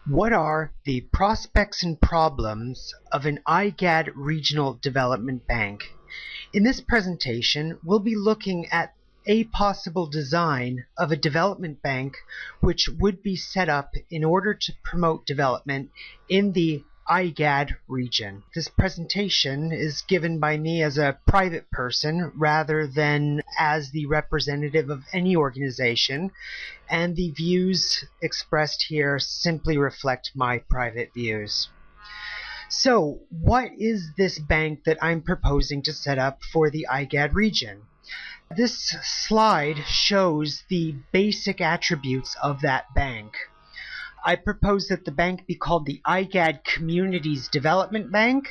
What are the prospects and problems of an IGAD regional development bank? In this presentation, we'll be looking at a possible design of a development bank which would be set up in order to promote development in the IGAD region. This presentation is given by me as a private person rather than as the representative of any organization, and the views expressed here simply reflect my private views. So, what is this bank that I'm proposing to set up for the IGAD region? This slide shows the basic attributes of that bank. I propose that the bank be called the IGAD Communities Development Bank.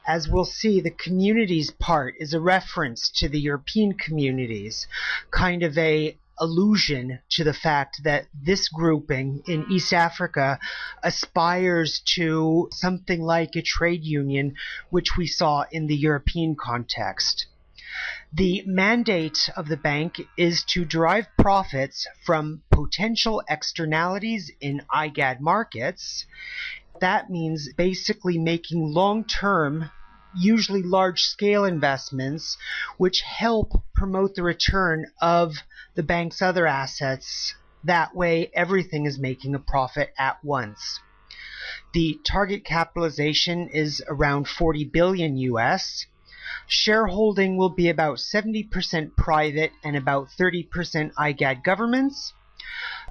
As we'll see, the communities part is a reference to the European communities, kind of a allusion to the fact that this grouping in East Africa aspires to something like a trade union, which we saw in the European context. The mandate of the bank is to derive profits from potential externalities in IGAD markets. That means basically making long-term, usually large-scale investments which help promote the return of the bank's other assets. That way, everything is making a profit at once. The target capitalization is around 40 billion US. Shareholding will be about 70% private and about 30% IGAD governments.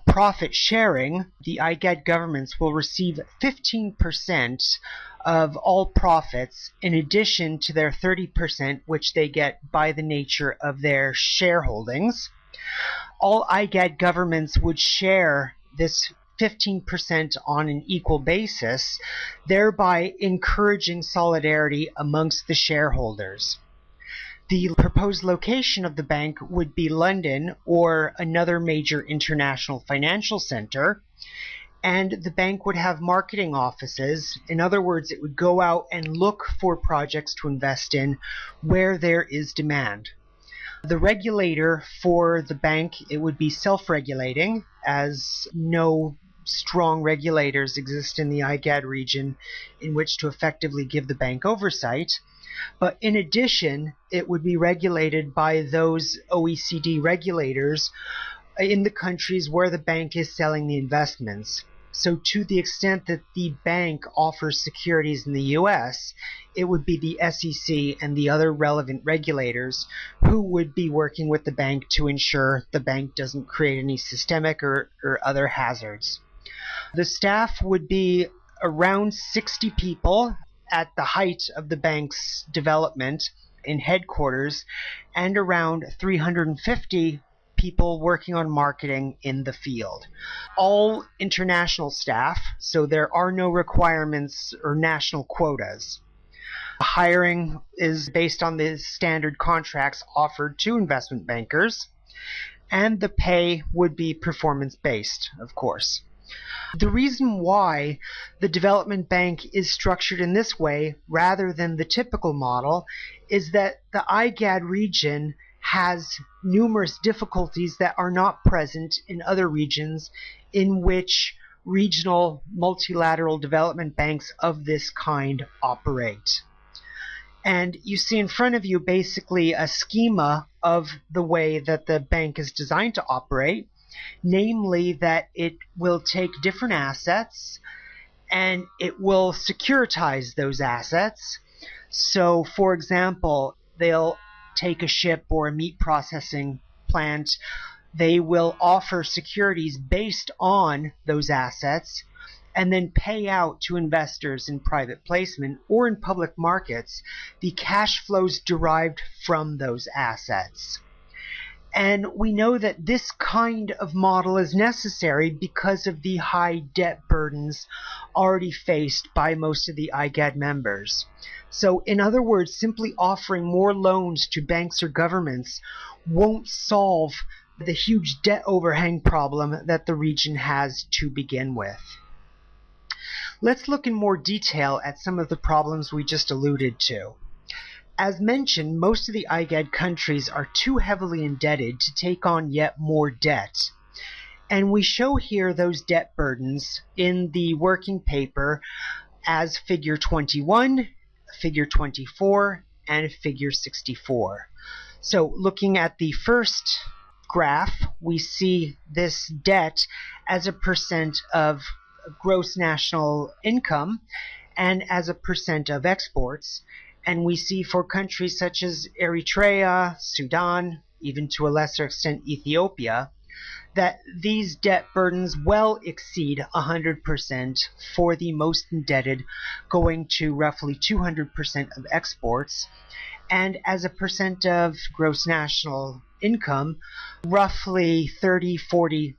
Profit sharing, the IGAD governments will receive 15% of all profits in addition to their 30% which they get by the nature of their shareholdings. All IGAD governments would share this 15% on an equal basis, thereby encouraging solidarity amongst the shareholders. The proposed location of the bank would be London or another major international financial center, and the bank would have marketing offices. In other words, it would go out and look for projects to invest in where there is demand. The regulator for the bank, it would be self-regulating, as no strong regulators exist in the IGAD region in which to effectively give the bank oversight. But in addition, it would be regulated by those OECD regulators in the countries where the bank is selling the investments. So to the extent that the bank offers securities in the US, it would be the SEC and the other relevant regulators who would be working with the bank to ensure the bank doesn't create any systemic or other hazards. The staff would be around 60 people at the height of the bank's development in headquarters, and around 350 people working on marketing in the field. All international staff, so there are no requirements or national quotas. Hiring is based on the standard contracts offered to investment bankers, and the pay would be performance-based, of course. The reason why the development bank is structured in this way rather than the typical model is that the IGAD region has numerous difficulties that are not present in other regions in which regional multilateral development banks of this kind operate. And you see in front of you basically a schema of the way that the bank is designed to operate, namely that it will take different assets and it will securitize those assets. So, for example, they'll take a ship or a meat processing plant. They will offer securities based on those assets and then pay out to investors in private placement or in public markets the cash flows derived from those assets. And we know that this kind of model is necessary because of the high debt burdens already faced by most of the IGAD members. So in other words, simply offering more loans to banks or governments won't solve the huge debt overhang problem that the region has to begin with. Let's look in more detail at some of the problems we just alluded to. As mentioned, most of the IGAD countries are too heavily indebted to take on yet more debt. And we show here those debt burdens in the working paper as figure 21, figure 24, and figure 64. So looking at the first graph, we see this debt as a percent of gross national income and as a percent of exports. And we see for countries such as Eritrea, Sudan, even to a lesser extent Ethiopia, that these debt burdens well exceed 100% for the most indebted, going to roughly 200% of exports, and as a percent of gross national income, roughly 30–40%.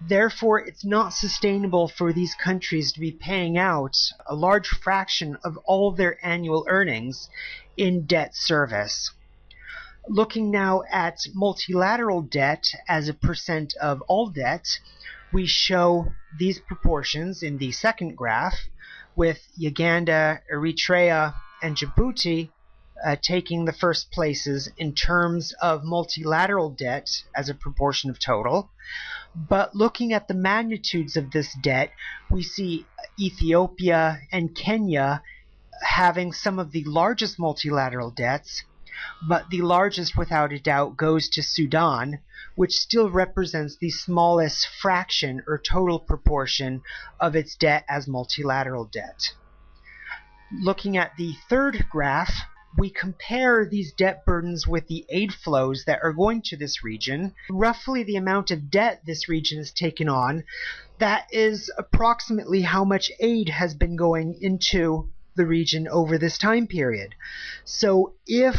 Therefore, it's not sustainable for these countries to be paying out a large fraction of all of their annual earnings in debt service. Looking now at multilateral debt as a percent of all debt, we show these proportions in the second graph, with Uganda, Eritrea, and Djibouti taking the first places in terms of multilateral debt as a proportion of total. But looking at the magnitudes of this debt, we see Ethiopia and Kenya having some of the largest multilateral debts, but the largest without a doubt goes to Sudan, which still represents the smallest fraction or total proportion of its debt as multilateral debt. Looking at the third graph, we compare these debt burdens with the aid flows that are going to this region. Roughly the amount of debt this region has taken on, that is approximately how much aid has been going into the region over this time period. So if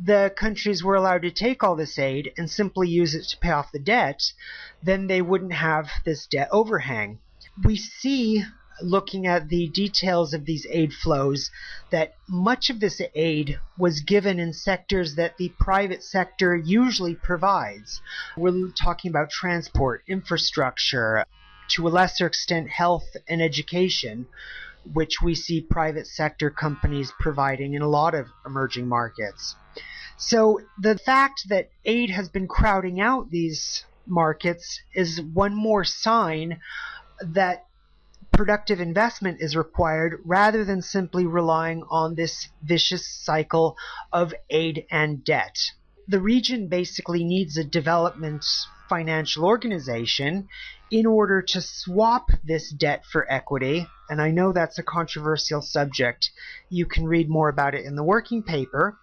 the countries were allowed to take all this aid and simply use it to pay off the debt, then they wouldn't have this debt overhang. We see, looking at the details of these aid flows, that much of this aid was given in sectors that the private sector usually provides. We're talking about transport, infrastructure, to a lesser extent health and education, which we see private sector companies providing in a lot of emerging markets. So the fact that aid has been crowding out these markets is one more sign that productive investment is required rather than simply relying on this vicious cycle of aid and debt. The region basically needs a development financial organization in order to swap this debt for equity, and I know that's a controversial subject. You can read more about it in the working paper,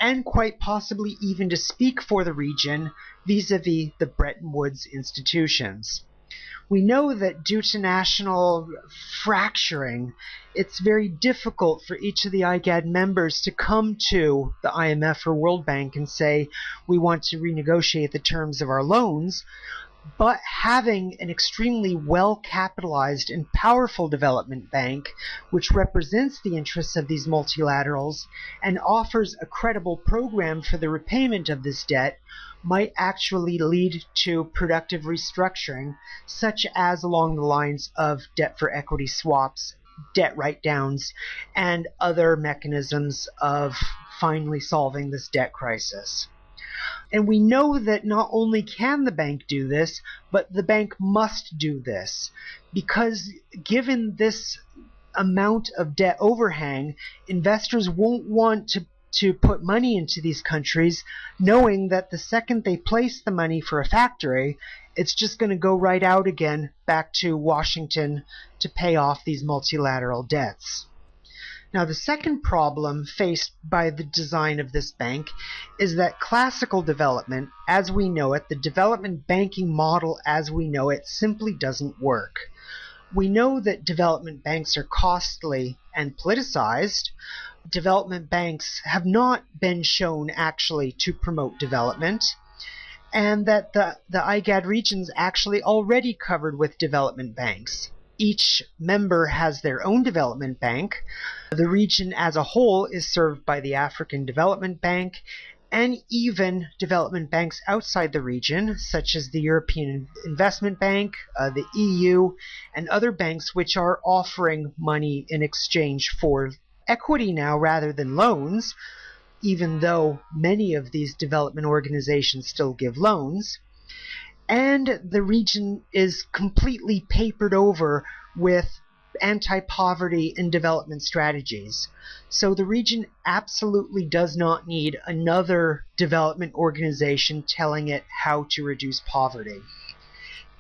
and quite possibly even to speak for the region vis-a-vis the Bretton Woods institutions. We know that due to national fracturing, it's very difficult for each of the IGAD members to come to the IMF or World Bank and say, we want to renegotiate the terms of our loans. But having an extremely well-capitalized and powerful development bank, which represents the interests of these multilaterals and offers a credible program for the repayment of this debt, might actually lead to productive restructuring, such as along the lines of debt for equity swaps, debt write-downs, and other mechanisms of finally solving this debt crisis. And we know that not only can the bank do this, but the bank must do this, because given this amount of debt overhang, investors won't want to put money into these countries, knowing that the second they place the money for a factory, it's just going to go right out again back to Washington to pay off these multilateral debts. Now, the second problem faced by the design of this bank is that classical development, as we know it, the development banking model as we know it, simply doesn't work. We know that development banks are costly and politicized. Development banks have not been shown actually to promote development, and that the IGAD regions actually already covered with development banks. Each member has their own development bank. The region as a whole is served by the African Development Bank, and even development banks outside the region, such as the European Investment Bank, the EU, and other banks which are offering money in exchange for equity now rather than loans, even though many of these development organizations still give loans. and the region is completely papered over with anti-poverty and development strategies. So the region absolutely does not need another development organization telling it how to reduce poverty.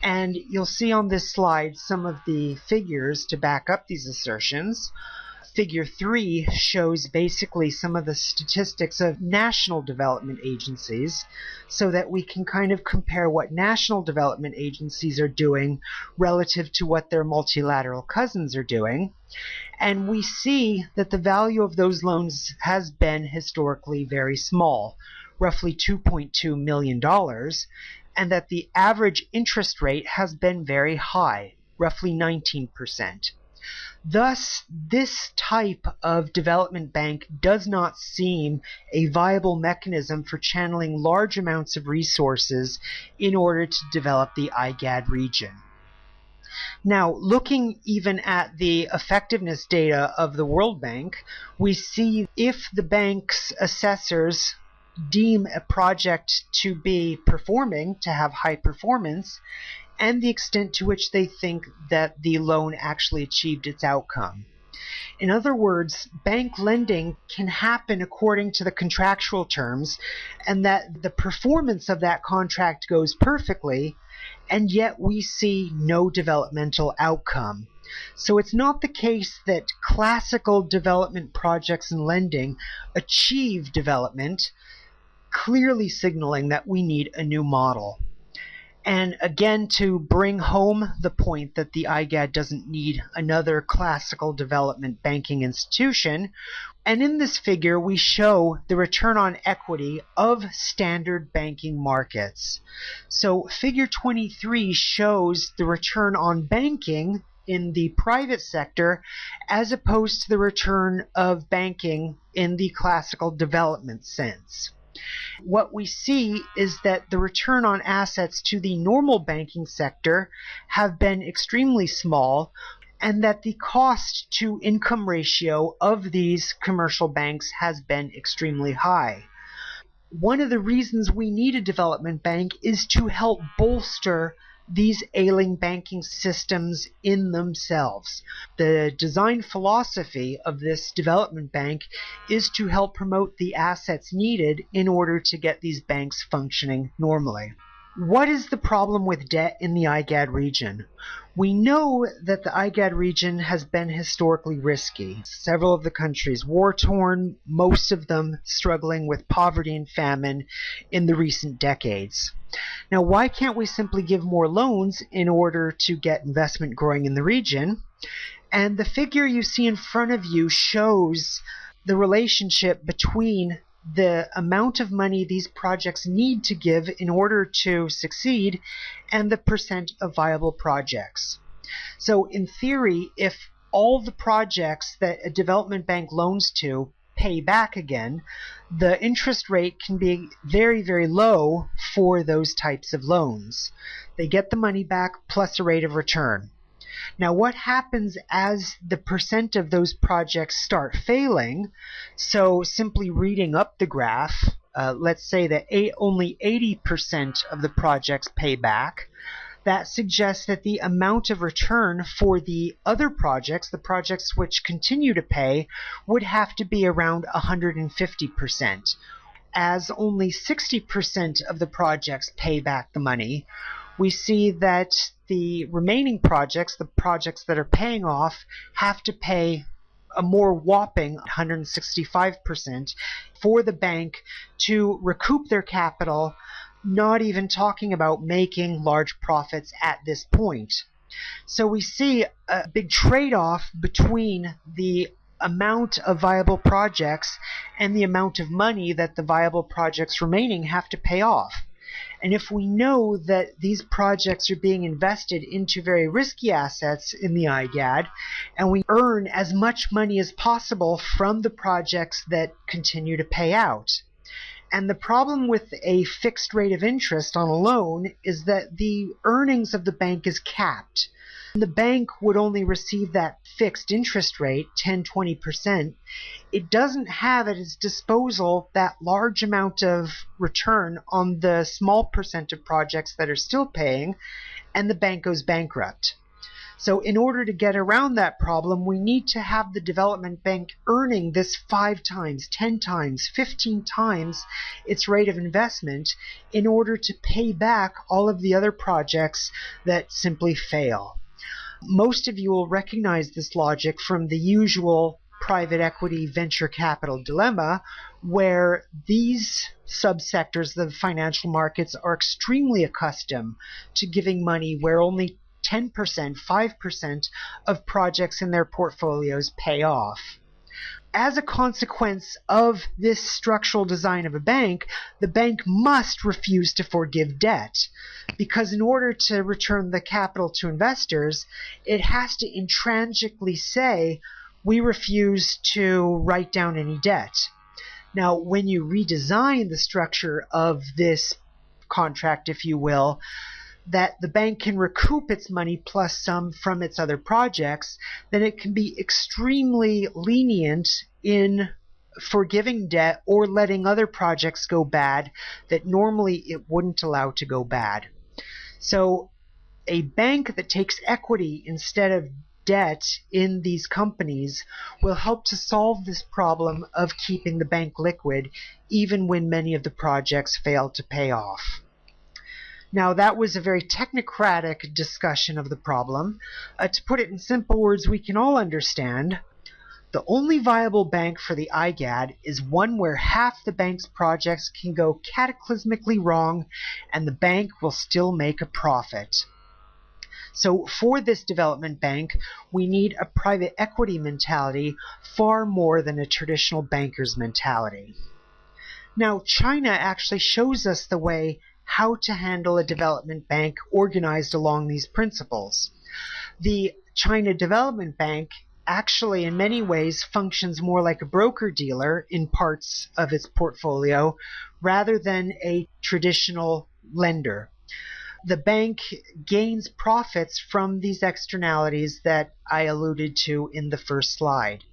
And you'll see on this slide some of the figures to back up these assertions. Figure 3 shows basically some of the statistics of national development agencies so that we can kind of compare what national development agencies are doing relative to what their multilateral cousins are doing. And we see that the value of those loans has been historically very small, roughly $2.2 million, and that the average interest rate has been very high, roughly 19%. Thus, this type of development bank does not seem a viable mechanism for channeling large amounts of resources in order to develop the IGAD region. Now, looking even at the effectiveness data of the World Bank, we see if the bank's assessors deem a project to be performing, to have high performance, and the extent to which they think that the loan actually achieved its outcome. In other words, bank lending can happen according to the contractual terms, and that the performance of that contract goes perfectly, and yet we see no developmental outcome. So it's not the case that classical development projects and lending achieve development, clearly signaling that we need a new model. And again, to bring home the point that the IGAD doesn't need another classical development banking institution, and in this figure we show the return on equity of standard banking markets. So figure 23 shows the return on banking in the private sector as opposed to the return of banking in the classical development sense. What we see is that the return on assets to the normal banking sector have been extremely small, and that the cost to income ratio of these commercial banks has been extremely high. One of the reasons we need a development bank is to help bolster these ailing banking systems in themselves. The design philosophy of this development bank is to help promote the assets needed in order to get these banks functioning normally. What is the problem with debt in the IGAD region? We know that the IGAD region has been historically risky. Several of the countries war-torn, most of them struggling with poverty and famine in the recent decades. Now, why can't we simply give more loans in order to get investment growing in the region? And the figure you see in front of you shows the relationship between the amount of money these projects need to give in order to succeed and the percent of viable projects. So in theory, if all the projects that a development bank loans to pay back again, the interest rate can be very, very low for those types of loans. They get the money back plus a rate of return. Now, what happens as the percent of those projects start failing? So simply reading up the graph, let's say that only 80% of the projects pay back. That suggests that the amount of return for the other projects, the projects which continue to pay, would have to be around 150%. As only 60% of the projects pay back the money, we see that the remaining projects, the projects that are paying off, have to pay a more whopping 165% for the bank to recoup their capital, not even talking about making large profits at this point. So we see a big trade-off between the amount of viable projects and the amount of money that the viable projects remaining have to pay off. And if we know that these projects are being invested into very risky assets in the IGAD, and we earn as much money as possible from the projects that continue to pay out. And the problem with a fixed rate of interest on a loan is that the earnings of the bank is capped. The bank would only receive that fixed interest rate, 10-20%, it doesn't have at its disposal that large amount of return on the small percent of projects that are still paying, and the bank goes bankrupt. So in order to get around that problem, we need to have the development bank earning this 5 times, 10 times, 15 times its rate of investment in order to pay back all of the other projects that simply fail. Most of you will recognize this logic from the usual private equity venture capital dilemma, where these subsectors of the financial markets are extremely accustomed to giving money where only 10%, 5% of projects in their portfolios pay off. As a consequence of this structural design of a bank, the bank must refuse to forgive debt, because in order to return the capital to investors, it has to intrinsically say, we refuse to write down any debt. Now, when you redesign the structure of this contract, if you will, that the bank can recoup its money plus some from its other projects, then it can be extremely lenient in forgiving debt or letting other projects go bad that normally it wouldn't allow to go bad. So a bank that takes equity instead of debt in these companies will help to solve this problem of keeping the bank liquid even when many of the projects fail to pay off. Now, that was a very technocratic discussion of the problem. To put it in simple words we can all understand, the only viable bank for the IGAD is one where half the bank's projects can go cataclysmically wrong and the bank will still make a profit. So for this development bank, we need a private equity mentality far more than a traditional banker's mentality. Now, China actually shows us the way how to handle a development bank organized along these principles. The China Development Bank actually in many ways functions more like a broker-dealer in parts of its portfolio rather than a traditional lender. The bank gains profits from these externalities that I alluded to in the first slide.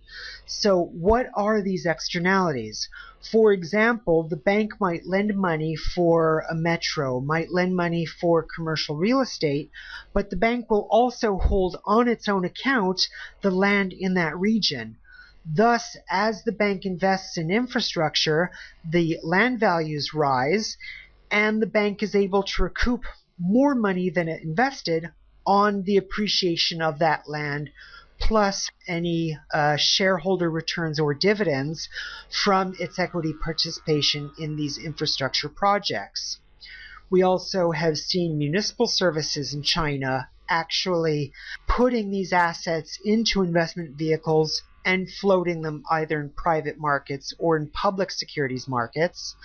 So what are these externalities? For example, the bank might lend money for a metro, might lend money for commercial real estate, but the bank will also hold on its own account the land in that region. Thus, as the bank invests in infrastructure, the land values rise, and the bank is able to recoup more money than it invested on the appreciation of that land, plus any shareholder returns or dividends from its equity participation in these infrastructure projects. We also have seen municipal services in China actually putting these assets into investment vehicles and floating them either in private markets or in public securities markets.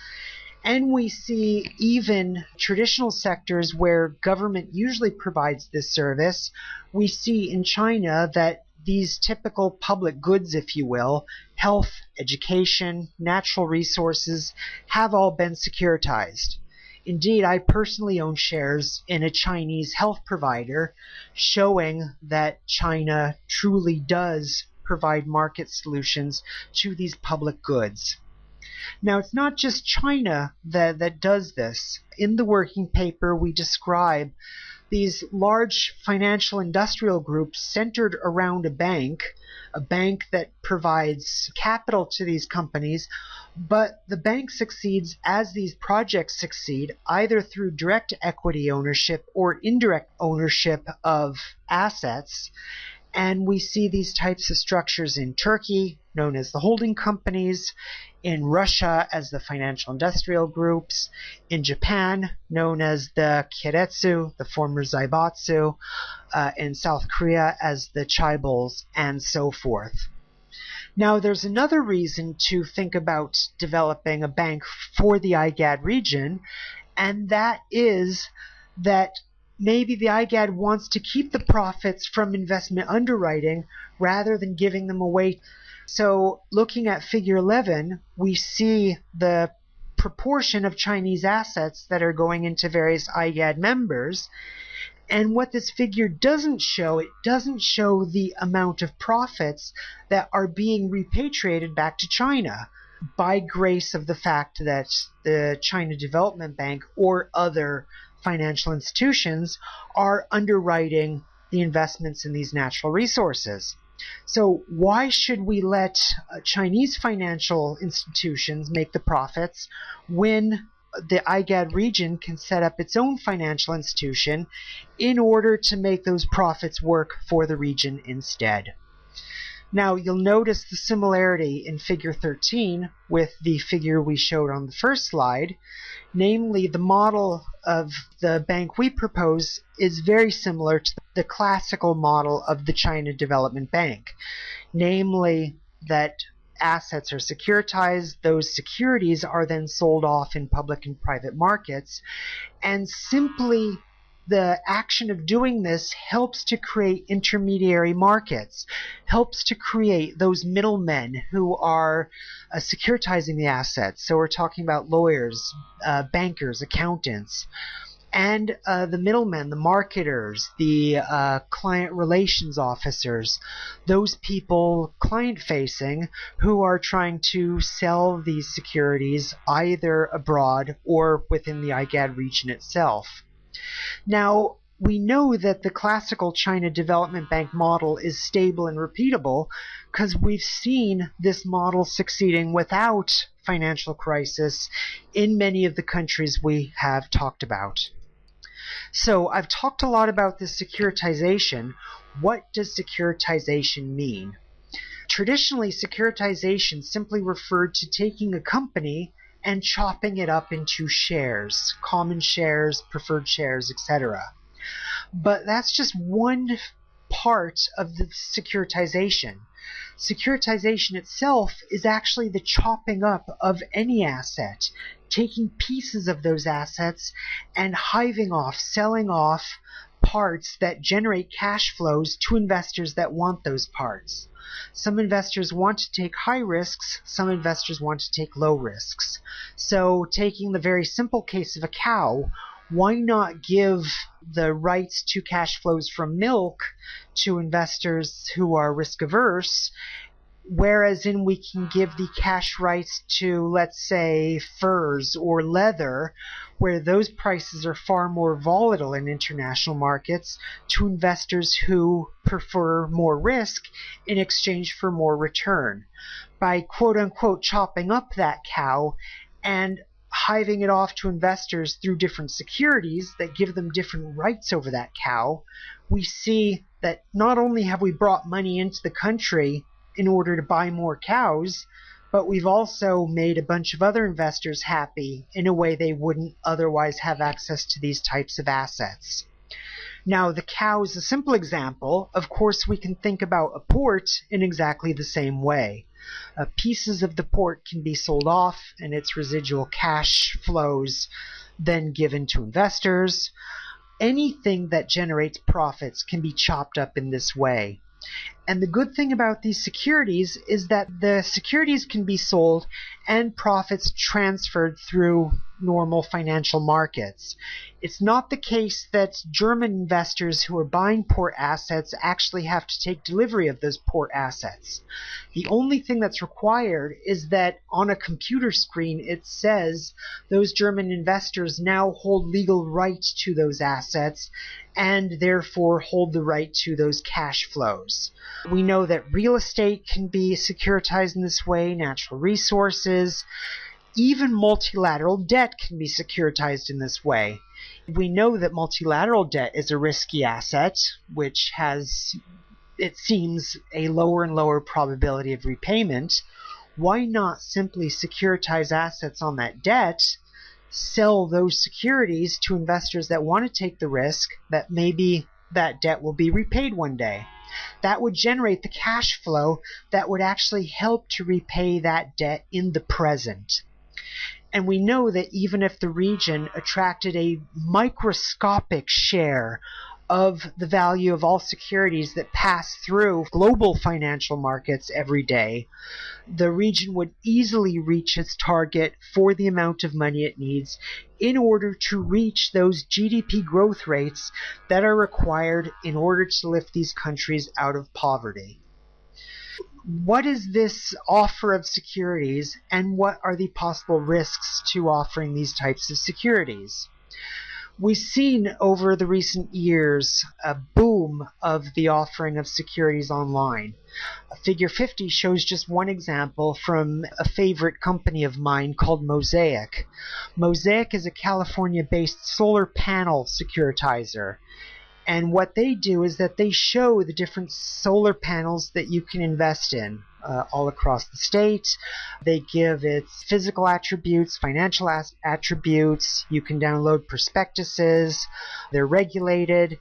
And we see even traditional sectors where government usually provides this service. We see in China that these typical public goods, if you will, health, education, natural resources, have all been securitized. Indeed, I personally own shares in a Chinese health provider, showing that China truly does provide market solutions to these public goods. Now, it's not just China that does this. In the working paper, we describe these large financial industrial groups centered around a bank that provides capital to these companies, but the bank succeeds as these projects succeed, either through direct equity ownership or indirect ownership of assets. And we see these types of structures in Turkey, known as the holding companies, in Russia as the financial industrial groups, in Japan, known as the Keiretsu, the former Zaibatsu, in South Korea as the chaebols, and so forth. Now, there's another reason to think about developing a bank for the IGAD region, and that is that maybe the IGAD wants to keep the profits from investment underwriting rather than giving them away. So looking at figure 11, we see the proportion of Chinese assets that are going into various IGAD members. And what this figure doesn't show, it doesn't show the amount of profits that are being repatriated back to China by grace of the fact that the China Development Bank or other financial institutions are underwriting the investments in these natural resources. So why should we let Chinese financial institutions make the profits when the IGAD region can set up its own financial institution in order to make those profits work for the region instead? Now, you'll notice the similarity in figure 13 with the figure we showed on the first slide. Namely, the model of the bank we propose is very similar to the classical model of the China Development Bank. Namely, that assets are securitized, those securities are then sold off in public and private markets, and simply the action of doing this helps to create intermediary markets, helps to create those middlemen who are securitizing the assets. So we're talking about lawyers, bankers, accountants, and the middlemen, the marketers, the client relations officers, those people client-facing who are trying to sell these securities either abroad or within the IGAD region itself. Now, we know that the classical China Development Bank model is stable and repeatable because we've seen this model succeeding without financial crisis in many of the countries we have talked about. So I've talked a lot about this securitization. What does securitization mean? Traditionally, securitization simply referred to taking a company and chopping it up into shares, common shares, preferred shares, etc. But that's just one part of the securitization. Securitization itself is actually the chopping up of any asset, taking pieces of those assets and hiving off, selling off parts that generate cash flows to investors that want those parts. Some investors want to take high risks, some investors want to take low risks. So taking the very simple case of a cow, why not give the rights to cash flows from milk to investors who are risk averse, whereas we can give the cash rights to, let's say, furs or leather, where those prices are far more volatile in international markets, to investors who prefer more risk in exchange for more return. By quote-unquote chopping up that cow and hiving it off to investors through different securities that give them different rights over that cow, we see that not only have we brought money into the country in order to buy more cows, but we've also made a bunch of other investors happy in a way they wouldn't otherwise have access to these types of assets. Now, the cow is a simple example. Of course, we can think about a port in exactly the same way. Pieces of the port can be sold off and its residual cash flows then given to investors. Anything that generates profits can be chopped up in this way. And the good thing about these securities is that the securities can be sold and profits transferred through normal financial markets. It's not the case that German investors who are buying port assets actually have to take delivery of those port assets. The only thing that's required is that on a computer screen it says those German investors now hold legal rights to those assets and therefore hold the right to those cash flows. We know that real estate can be securitized in this way, natural resources, even multilateral debt can be securitized in this way. We know that multilateral debt is a risky asset, which has, it seems, a lower and lower probability of repayment. Why not simply securitize assets on that debt, sell those securities to investors that want to take the risk that maybe that debt will be repaid one day? That would generate the cash flow that would actually help to repay that debt in the present. And we know that even if the region attracted a microscopic share of the value of all securities that pass through global financial markets every day, the region would easily reach its target for the amount of money it needs in order to reach those GDP growth rates that are required in order to lift these countries out of poverty. What is this offer of securities, and what are the possible risks to offering these types of securities? We've seen over the recent years a boom of the offering of securities online. Figure 50 shows just one example from a favorite company of mine called Mosaic. Mosaic is a California-based solar panel securitizer. And what they do is that they show the different solar panels that you can invest in all across the state. They give its physical attributes, financial attributes. You can download prospectuses. They're regulated.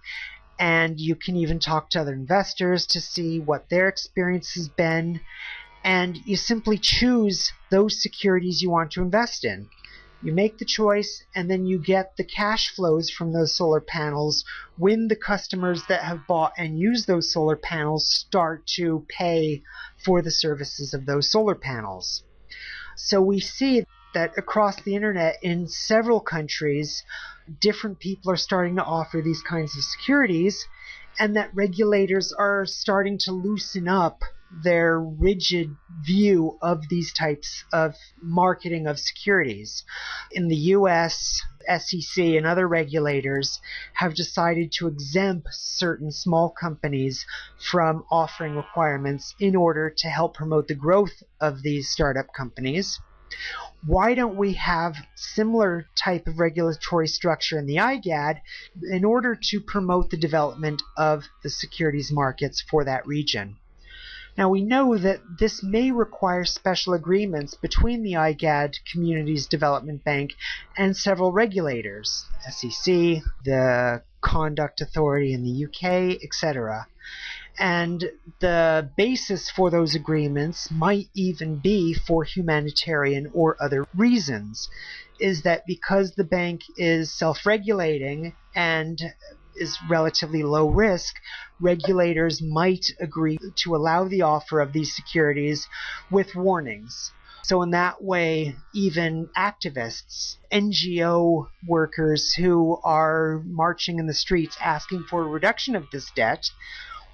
And you can even talk to other investors to see what their experience has been. And you simply choose those securities you want to invest in. You make the choice, and then you get the cash flows from those solar panels when the customers that have bought and used those solar panels start to pay for the services of those solar panels. So we see that across the internet in several countries, different people are starting to offer these kinds of securities, and that regulators are starting to loosen up their rigid view of these types of marketing of securities. In the US, SEC and other regulators have decided to exempt certain small companies from offering requirements in order to help promote the growth of these startup companies. Why don't we have similar type of regulatory structure in the IGAD in order to promote the development of the securities markets for that region? Now, we know that this may require special agreements between the IGAD Communities Development Bank and several regulators, SEC, the Conduct Authority in the UK, etc. And the basis for those agreements might even be for humanitarian or other reasons, is that because the bank is self-regulating and is relatively low risk, regulators might agree to allow the offer of these securities with warnings. So in that way, even activists, NGO workers who are marching in the streets asking for a reduction of this debt,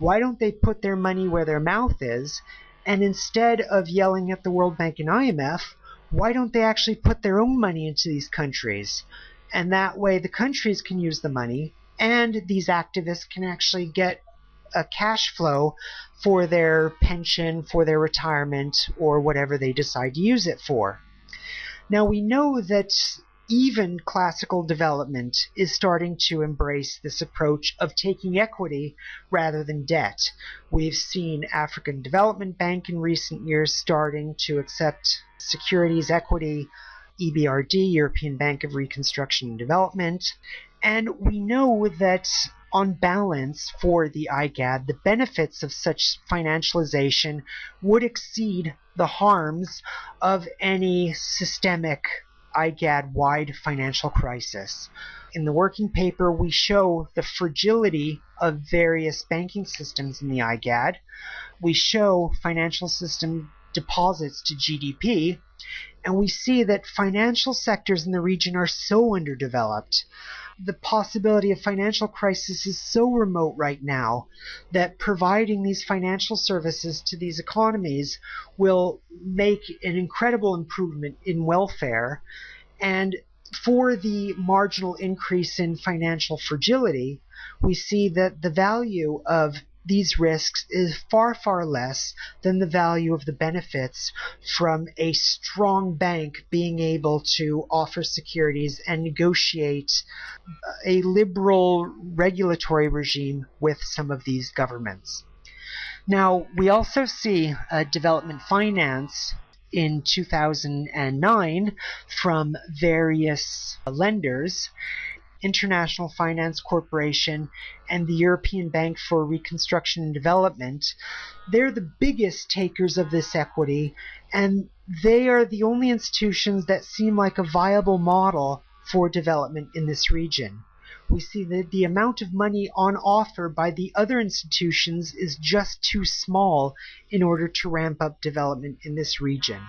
why don't they put their money where their mouth is, and instead of yelling at the World Bank and IMF, why don't they actually put their own money into these countries? And that way the countries can use the money, and these activists can actually get a cash flow for their pension, for their retirement, or whatever they decide to use it for. Now, we know that even classical development is starting to embrace this approach of taking equity rather than debt. We've seen African Development Bank in recent years starting to accept securities equity, EBRD, European Bank of Reconstruction and Development, and we know that on balance for the IGAD, the benefits of such financialization would exceed the harms of any systemic IGAD-wide financial crisis. In the working paper, we show the fragility of various banking systems in the IGAD. We show financial system deposits to GDP, and we see that financial sectors in the region are so underdeveloped. The possibility of financial crisis is so remote right now that providing these financial services to these economies will make an incredible improvement in welfare. And for the marginal increase in financial fragility, we see that the value of these risks is far, far less than the value of the benefits from a strong bank being able to offer securities and negotiate a liberal regulatory regime with some of these governments. Now, we also see development finance in 2009 from various lenders, International Finance Corporation and the European Bank for Reconstruction and Development. They're the biggest takers of this equity, and they are the only institutions that seem like a viable model for development in this region. We see that the amount of money on offer by the other institutions is just too small in order to ramp up development in this region.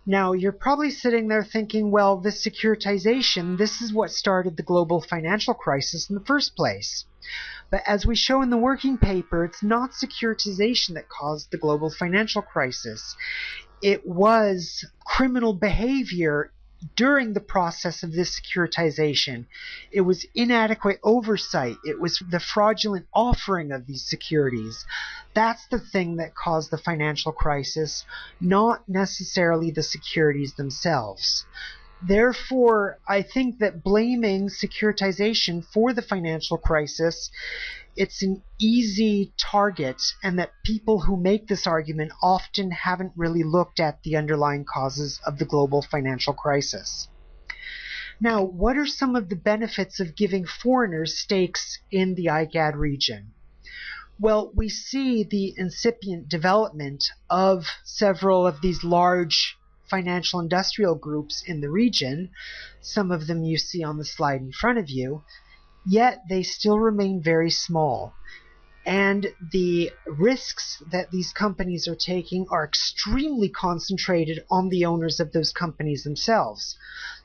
Now, you're probably sitting there thinking, well, this securitization, this is what started the global financial crisis in the first place. But as we show in the working paper, it's not securitization that caused the global financial crisis. It was criminal behavior during the process of this securitization. It was inadequate oversight. It was the fraudulent offering of these securities. That's the thing that caused the financial crisis, not necessarily the securities themselves. Therefore, I think that blaming securitization for the financial crisis, it's an easy target, and that people who make this argument often haven't really looked at the underlying causes of the global financial crisis. Now, what are some of the benefits of giving foreigners stakes in the IGAD region? Well, we see the incipient development of several of these large financial industrial groups in the region. Some of them you see on the slide in front of you, yet they still remain very small. And the risks that these companies are taking are extremely concentrated on the owners of those companies themselves.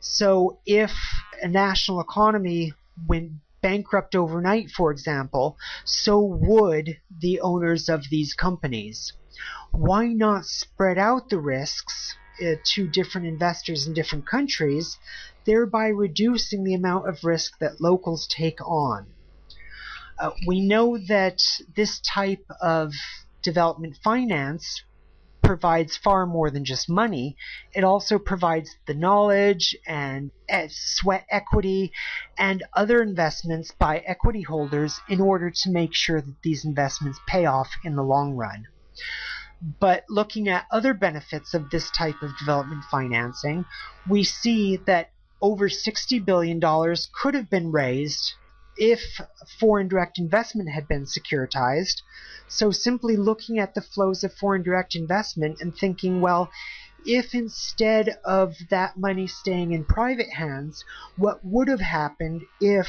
So if a national economy went bankrupt overnight, for example, so would the owners of these companies. Why not spread out the risks to different investors in different countries, thereby reducing the amount of risk that locals take on? We know that this type of development finance provides far more than just money. It also provides the knowledge and sweat equity and other investments by equity holders in order to make sure that these investments pay off in the long run. But looking at other benefits of this type of development financing, we see that over $60 billion could have been raised if foreign direct investment had been securitized. So simply looking at the flows of foreign direct investment and thinking, well, if instead of that money staying in private hands, what would have happened if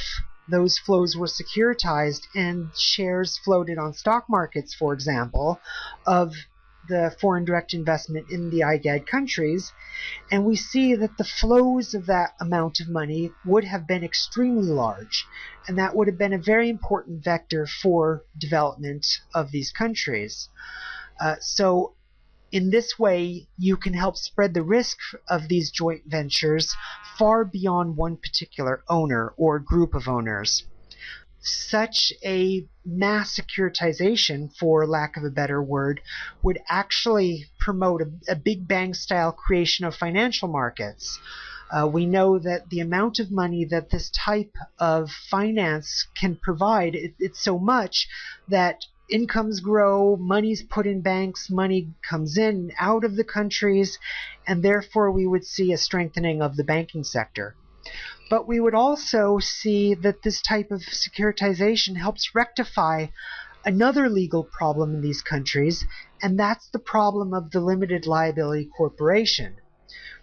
those flows were securitized and shares floated on stock markets, for example, of the foreign direct investment in the IGAD countries, and we see that the flows of that amount of money would have been extremely large, and that would have been a very important vector for development of these countries. So in this way, you can help spread the risk of these joint ventures far beyond one particular owner or group of owners. Such a mass securitization, for lack of a better word, would actually promote a Big Bang style creation of financial markets. We know that the amount of money that this type of finance can provide, it's so much that incomes grow, money's put in banks, money comes in and out of the countries, and therefore we would see a strengthening of the banking sector. But we would also see that this type of securitization helps rectify another legal problem in these countries, and that's the problem of the limited liability corporation.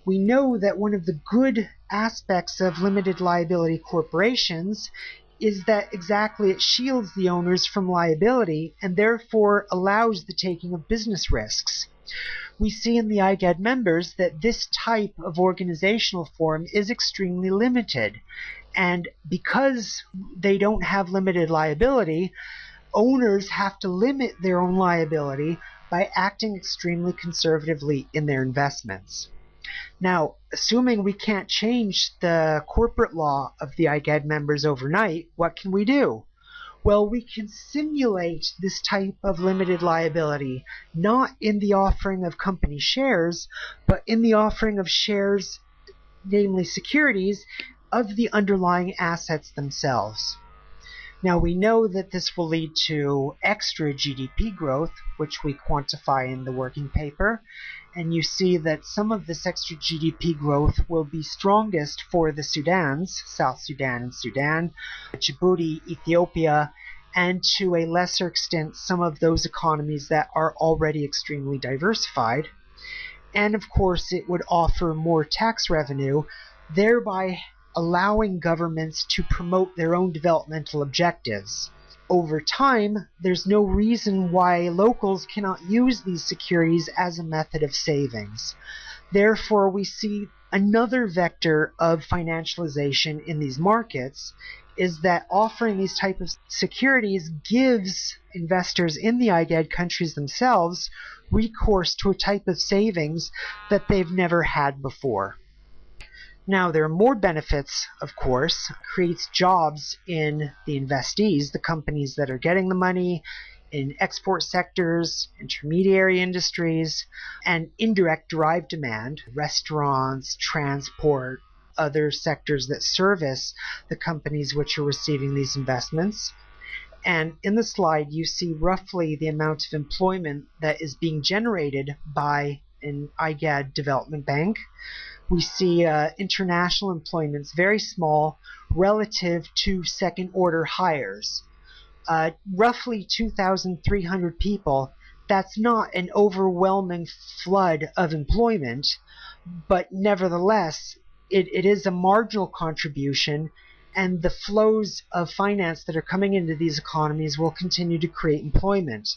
We know that one of the good aspects of limited liability corporations is that exactly it shields the owners from liability and therefore allows the taking of business risks. We see in the IGAD members that this type of organizational form is extremely limited, and because they don't have limited liability, owners have to limit their own liability by acting extremely conservatively in their investments. Now, assuming we can't change the corporate law of the IGAD members overnight, what can we do? Well, we can simulate this type of limited liability, not in the offering of company shares, but in the offering of shares, namely securities, of the underlying assets themselves. Now, we know that this will lead to extra GDP growth, which we quantify in the working paper, and you see that some of this extra GDP growth will be strongest for the Sudans, South Sudan and Sudan, Djibouti, Ethiopia, and to a lesser extent some of those economies that are already extremely diversified. And of course it would offer more tax revenue, thereby allowing governments to promote their own developmental objectives. Over time, there's no reason why locals cannot use these securities as a method of savings. Therefore, we see another vector of financialization in these markets is that offering these type of securities gives investors in the IGAD countries themselves recourse to a type of savings that they've never had before. Now, there are more benefits, of course. It creates jobs in the investees, the companies that are getting the money, in export sectors, intermediary industries, and indirect derived demand, restaurants, transport, other sectors that service the companies which are receiving these investments. And in the slide, you see roughly the amount of employment that is being generated by an IGAD development bank. We see international employment's very small relative to second-order hires. Roughly 2,300 people. That's not an overwhelming flood of employment, but nevertheless, it is a marginal contribution, and the flows of finance that are coming into these economies will continue to create employment.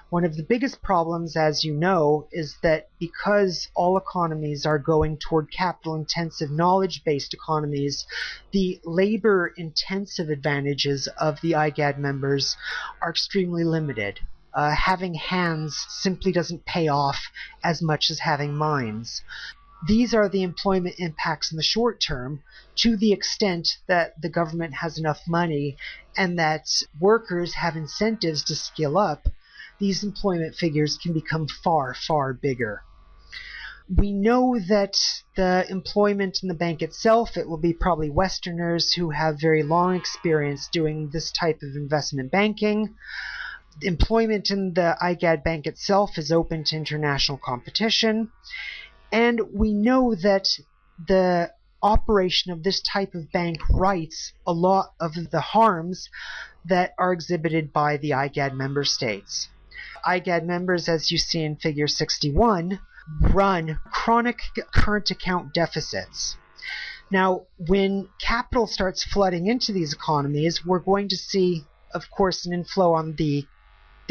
One of the biggest problems, as you know, is that because all economies are going toward capital-intensive, knowledge-based economies, the labor-intensive advantages of the IGAD members are extremely limited. Having hands simply doesn't pay off as much as having minds. These are the employment impacts in the short term, to the extent that the government has enough money and that workers have incentives to skill up. These employment figures can become far, far bigger. We know that the employment in the bank itself, it will be probably Westerners who have very long experience doing this type of investment banking. Employment in the IGAD bank itself is open to international competition. And we know that the operation of this type of bank rights a lot of the harms that are exhibited by the IGAD member states. IGAD members, as you see in figure 61, run chronic current account deficits. Now, when capital starts flooding into these economies, we're going to see, of course, an inflow on the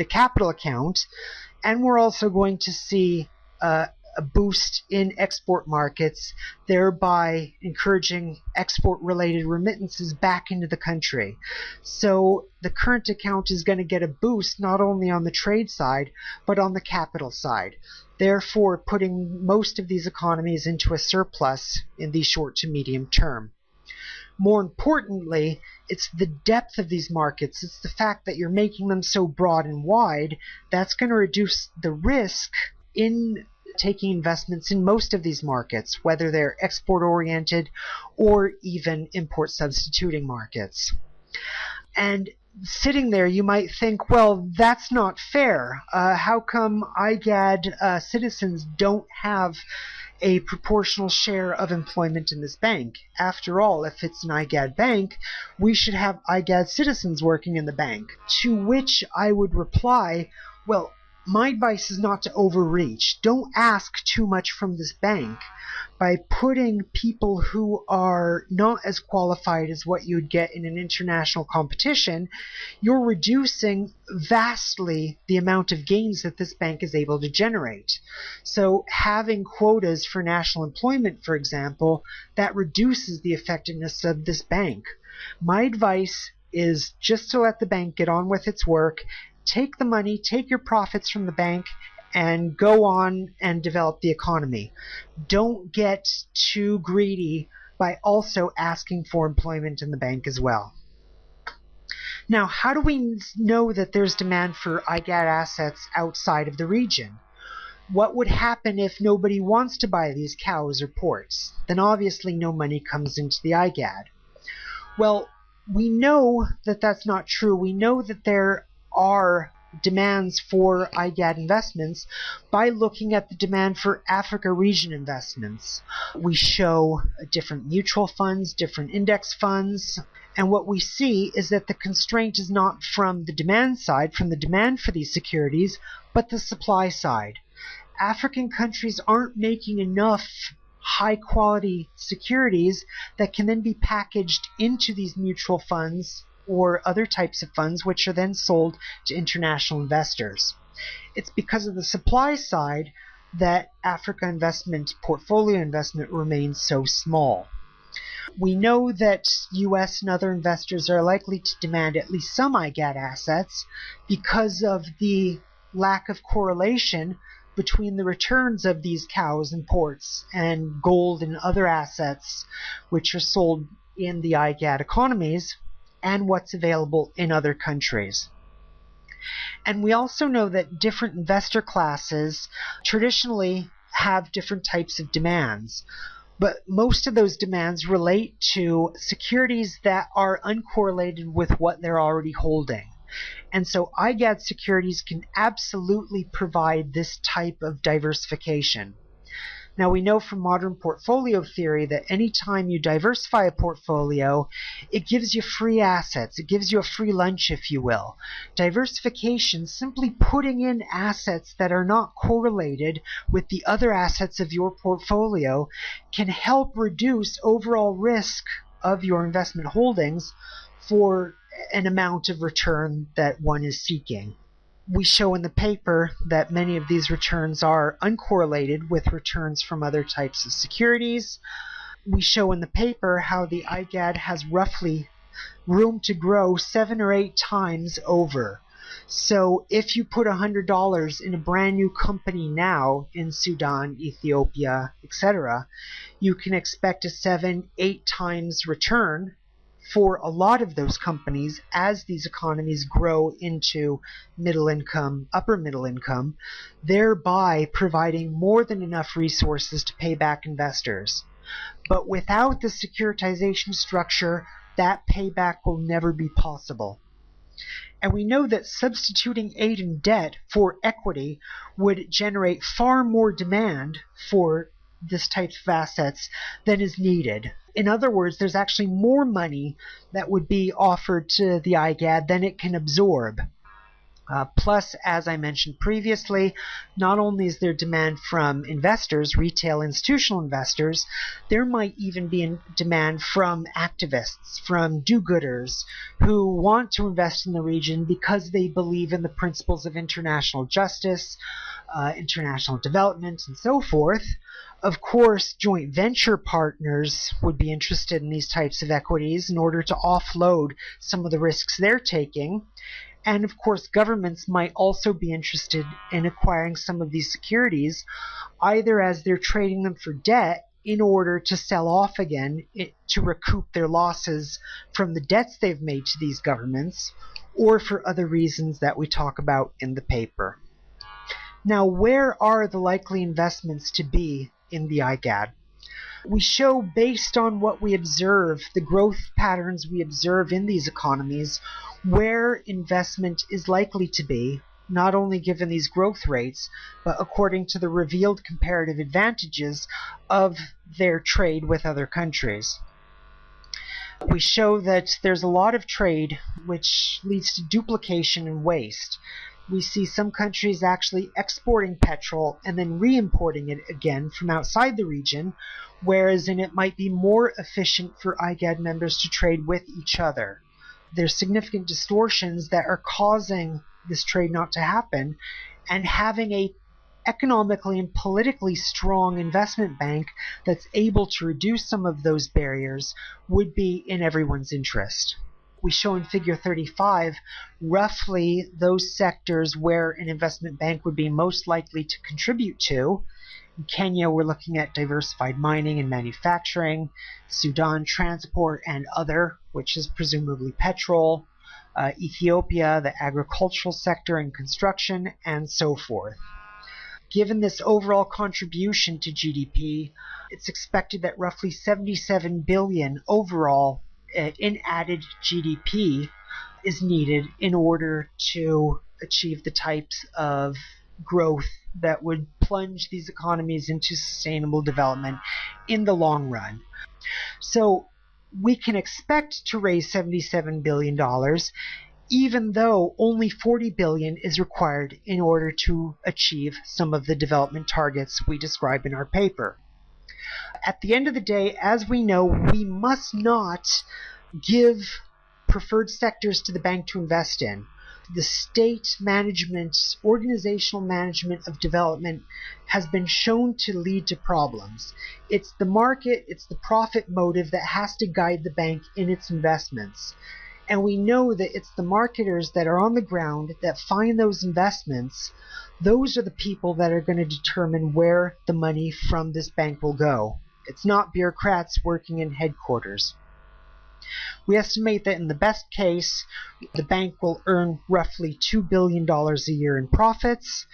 capital account, and we're also going to see a boost in export markets, thereby encouraging export-related remittances back into the country. So the current account is going to get a boost not only on the trade side, but on the capital side, therefore putting most of these economies into a surplus in the short to medium term. More importantly, it's the depth of these markets. It's the fact that you're making them so broad and wide that's going to reduce the risk in taking investments in most of these markets, whether they're export-oriented or even import-substituting markets. And sitting there, you might think, well, that's not fair. How come IGAD citizens don't have a proportional share of employment in this bank? After all, if it's an IGAD bank, we should have IGAD citizens working in the bank. To which I would reply, well, my advice is not to overreach. Don't ask too much from this bank. By putting people who are not as qualified as what you'd get in an international competition, you're reducing vastly the amount of gains that this bank is able to generate. So having quotas for national employment, for example, that reduces the effectiveness of this bank. My advice is just to let the bank get on with its work. Take the money, take your profits from the bank, and go on and develop the economy. Don't get too greedy by also asking for employment in the bank as well. Now, how do we know that there's demand for IGAD assets outside of the region? What would happen if nobody wants to buy these cows or ports? Then obviously no money comes into the IGAD. Well, we know that that's not true. We know that there are demands for IGAD investments by looking at the demand for Africa region investments. We show different mutual funds, different index funds, and what we see is that the constraint is not from the demand side, from the demand for these securities, but the supply side. African countries aren't making enough high quality securities that can then be packaged into these mutual funds or other types of funds, which are then sold to international investors. It's because of the supply side that Africa investment, portfolio investment, remains so small. We know that US and other investors are likely to demand at least some IGAD assets because of the lack of correlation between the returns of these cows and ports and gold and other assets which are sold in the IGAD economies and what's available in other countries. And we also know that different investor classes traditionally have different types of demands. But most of those demands relate to securities that are uncorrelated with what they're already holding. And so IGAD securities can absolutely provide this type of diversification. Now, we know from modern portfolio theory that anytime you diversify a portfolio, it gives you free assets. It gives you a free lunch, if you will. Diversification, simply putting in assets that are not correlated with the other assets of your portfolio, can help reduce overall risk of your investment holdings for an amount of return that one is seeking. We show in the paper that many of these returns are uncorrelated with returns from other types of securities. We show in the paper how the IGAD has roughly room to grow 7 or 8 times over. So if you put $100 in a brand new company now in Sudan, Ethiopia, etc., you can expect a 7-8 times return for a lot of those companies as these economies grow into middle income, upper middle income, thereby providing more than enough resources to pay back investors. But without the securitization structure, that payback will never be possible. And we know that substituting aid and debt for equity would generate far more demand for this type of assets than is needed. In other words, there's actually more money that would be offered to the IGAD than it can absorb. Plus, as I mentioned previously, not only is there demand from investors, retail institutional investors, there might even be a demand from activists, from do-gooders who want to invest in the region because they believe in the principles of international justice, international development, and so forth. Of course, joint venture partners would be interested in these types of equities in order to offload some of the risks they're taking. And of course, governments might also be interested in acquiring some of these securities, either as they're trading them for debt in order to sell off again to recoup their losses from the debts they've made to these governments, or for other reasons that we talk about in the paper. Now, where are the likely investments to be in the IGAD? We show, based on what we observe, the growth patterns we observe in these economies, where investment is likely to be, not only given these growth rates, but according to the revealed comparative advantages of their trade with other countries. We show that there's a lot of trade which leads to duplication and waste. We see some countries actually exporting petrol and then re-importing it again from outside the region, whereas it might be more efficient for IGAD members to trade with each other. There's significant distortions that are causing this trade not to happen, and having a economically and politically strong investment bank that's able to reduce some of those barriers would be in everyone's interest. We show in figure 35 roughly those sectors where an investment bank would be most likely to contribute to. In Kenya, we're looking at diversified mining and manufacturing, Sudan, transport and other, which is presumably petrol, Ethiopia, the agricultural sector and construction, and so forth. Given this overall contribution to GDP, it's expected that roughly 77 billion overall in added GDP is needed in order to achieve the types of growth that would plunge these economies into sustainable development in the long run. So we can expect to raise $77 billion, even though only $40 billion is required in order to achieve some of the development targets we describe in our paper. At the end of the day, as we know, we must not give preferred sectors to the bank to invest in. The state management, organizational management of development has been shown to lead to problems. It's the market, it's the profit motive that has to guide the bank in its investments. And we know that it's the marketers that are on the ground that find those investments. Those are the people that are going to determine where the money from this bank will go. It's not bureaucrats working in headquarters. We estimate that in the best case, the bank will earn roughly $2 billion a year in profits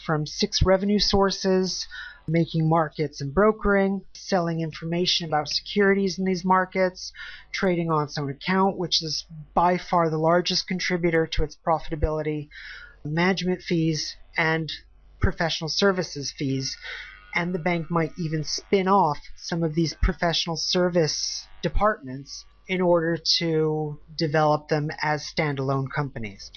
from 6 revenue sources: making markets and brokering, selling information about securities in these markets, trading on its own account, which is by far the largest contributor to its profitability, management fees, and professional services fees. And the bank might even spin off some of these professional service departments in order to develop them as standalone companies.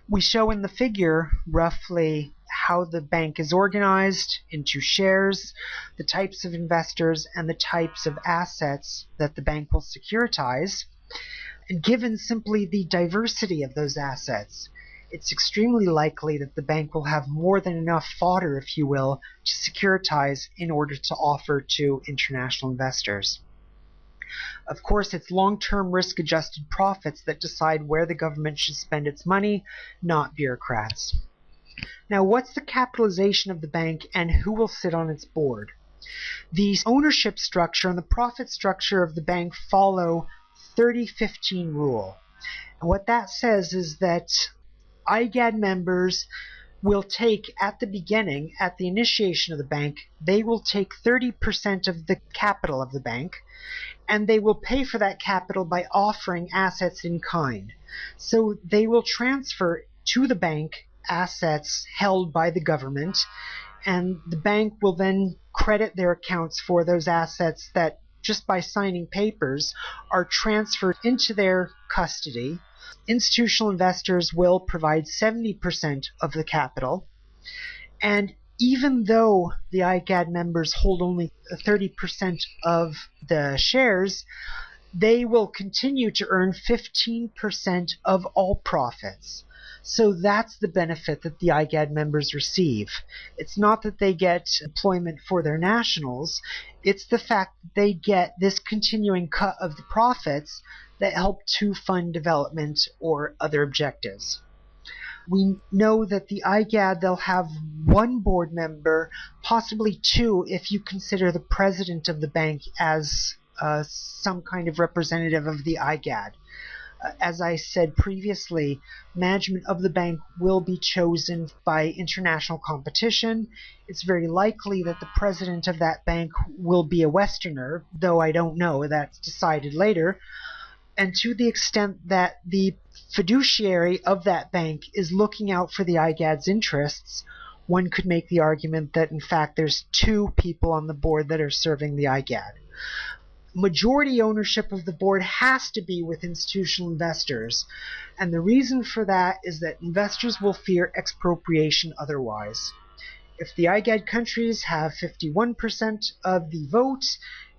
We show in the figure roughly how the bank is organized into shares, the types of investors, and the types of assets that the bank will securitize. And given simply the diversity of those assets, it's extremely likely that the bank will have more than enough fodder, if you will, to securitize in order to offer to international investors. Of course, it's long-term risk-adjusted profits that decide where the government should spend its money, not bureaucrats. Now, what's the capitalization of the bank and who will sit on its board? The ownership structure and the profit structure of the bank follow 30-15 rule. And what that says is that IGAD members will take, at the beginning, at the initiation of the bank, they will take 30% of the capital of the bank, and they will pay for that capital by offering assets in kind. So they will transfer to the bank assets held by the government, and the bank will then credit their accounts for those assets that, just by signing papers, are transferred into their custody. Institutional investors will provide 70% of the capital, and even though the IGAD members hold only 30% of the shares, they will continue to earn 15% of all profits. So that's the benefit that the IGAD members receive. It's not that they get employment for their nationals, it's the fact that they get this continuing cut of the profits that help to fund development or other objectives. We know that the IGAD, they'll have 1 board member, possibly 2 if you consider the president of the bank as some kind of representative of the IGAD. As I said previously, management of the bank will be chosen by international competition. It's very likely that the president of that bank will be a Westerner, though I don't know, that's decided later. And to the extent that the fiduciary of that bank is looking out for the IGAD's interests, one could make the argument that in fact there's 2 people on the board that are serving the IGAD. Majority ownership of the board has to be with institutional investors, and the reason for that is that investors will fear expropriation otherwise. If the IGAD countries have 51% of the vote,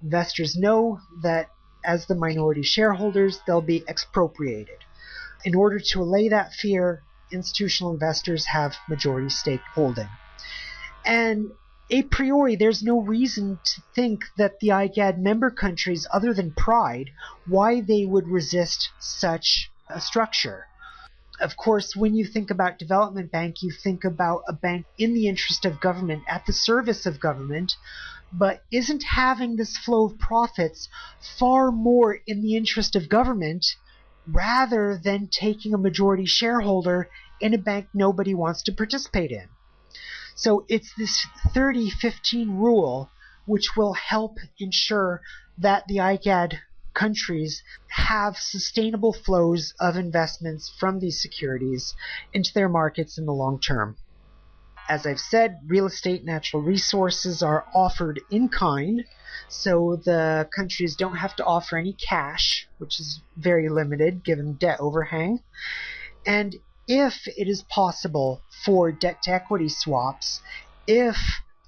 investors know that as the minority shareholders, they'll be expropriated. In order to allay that fear, institutional investors have majority stakeholding. And a priori, there's no reason to think that the IGAD member countries, other than pride, why they would resist such a structure. Of course, when you think about development bank, you think about a bank in the interest of government, at the service of government, but isn't having this flow of profits far more in the interest of government rather than taking a majority shareholder in a bank nobody wants to participate in? So it's this 30-15 rule which will help ensure that the IGAD countries have sustainable flows of investments from these securities into their markets in the long term. As I've said, real estate, natural resources are offered in kind, so the countries don't have to offer any cash, which is very limited given debt overhang. And if it is possible for debt-to-equity swaps, if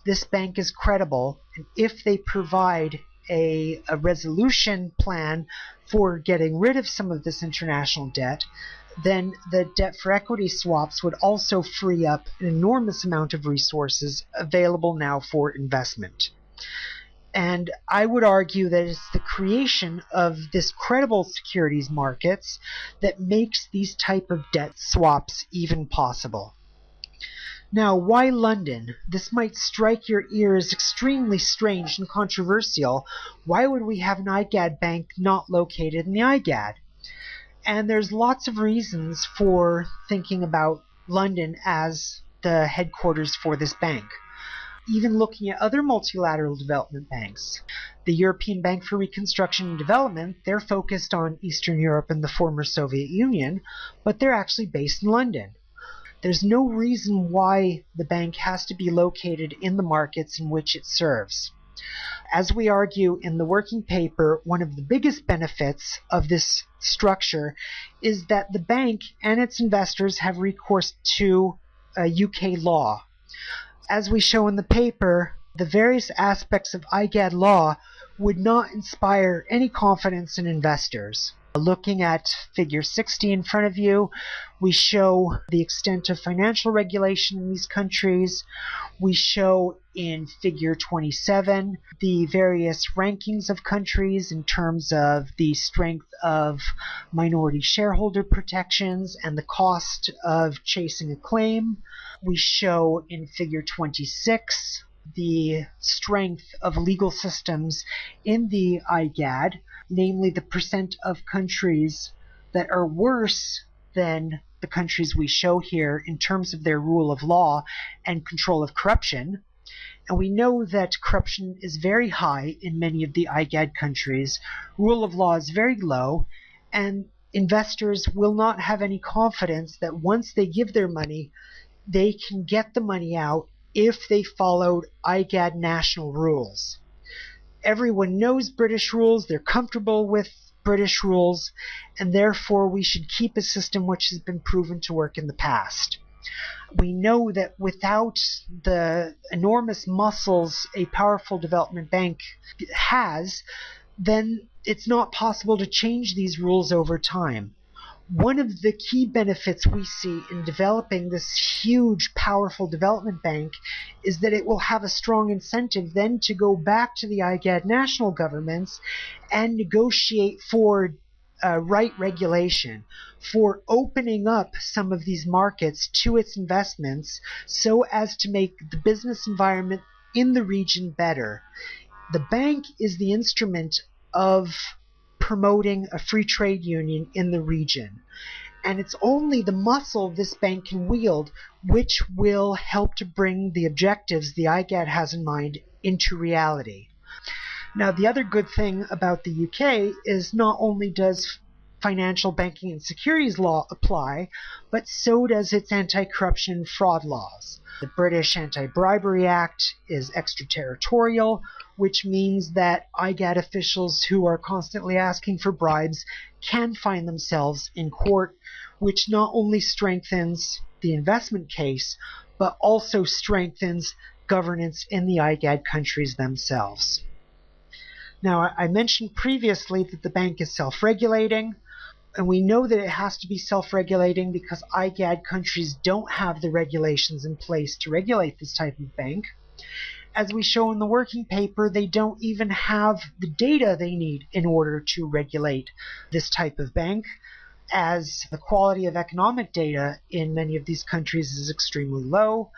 this bank is credible, and if they provide a resolution plan for getting rid of some of this international debt, then the debt for equity swaps would also free up an enormous amount of resources available now for investment. And I would argue that it's the creation of this credible securities markets that makes these type of debt swaps even possible. Now, why London? This might strike your ear as extremely strange and controversial. Why would we have an IGAD bank not located in the IGAD? And there's lots of reasons for thinking about London as the headquarters for this bank. Even looking at other multilateral development banks. The European Bank for Reconstruction and Development, they're focused on Eastern Europe and the former Soviet Union, but they're actually based in London. There's no reason why the bank has to be located in the markets in which it serves. As we argue in the working paper, one of the biggest benefits of this structure is that the bank and its investors have recourse to UK law. As we show in the paper, the various aspects of IGAD law would not inspire any confidence in investors. Looking at figure 60 in front of you, we show the extent of financial regulation in these countries. We show in figure 27 the various rankings of countries in terms of the strength of minority shareholder protections and the cost of chasing a claim. We show in figure 26 the strength of legal systems in the IGAD, namely the percent of countries that are worse than the countries we show here in terms of their rule of law and control of corruption. And we know that corruption is very high in many of the IGAD countries, rule of law is very low, and investors will not have any confidence that once they give their money, they can get the money out if they followed IGAD national rules. Everyone knows British rules, they're comfortable with British rules, and therefore we should keep a system which has been proven to work in the past. We know that without the enormous muscles a powerful development bank has, then it's not possible to change these rules over time. One of the key benefits we see in developing this huge, powerful development bank is that it will have a strong incentive then to go back to the IGAD national governments and negotiate for right regulation, for opening up some of these markets to its investments so as to make the business environment in the region better. The bank is the instrument of promoting a free trade union in the region. And it's only the muscle this bank can wield which will help to bring the objectives the IGAD has in mind into reality. Now, the other good thing about the UK is not only does financial banking and securities law apply, but so does its anti-corruption and fraud laws. The British Anti-Bribery Act is extraterritorial, which means that IGAD officials who are constantly asking for bribes can find themselves in court, which not only strengthens the investment case, but also strengthens governance in the IGAD countries themselves. Now, I mentioned previously that the bank is self-regulating, and we know that it has to be self-regulating because IGAD countries don't have the regulations in place to regulate this type of bank. As we show in the working paper, they don't even have the data they need in order to regulate this type of bank, as the quality of economic data in many of these countries is extremely low.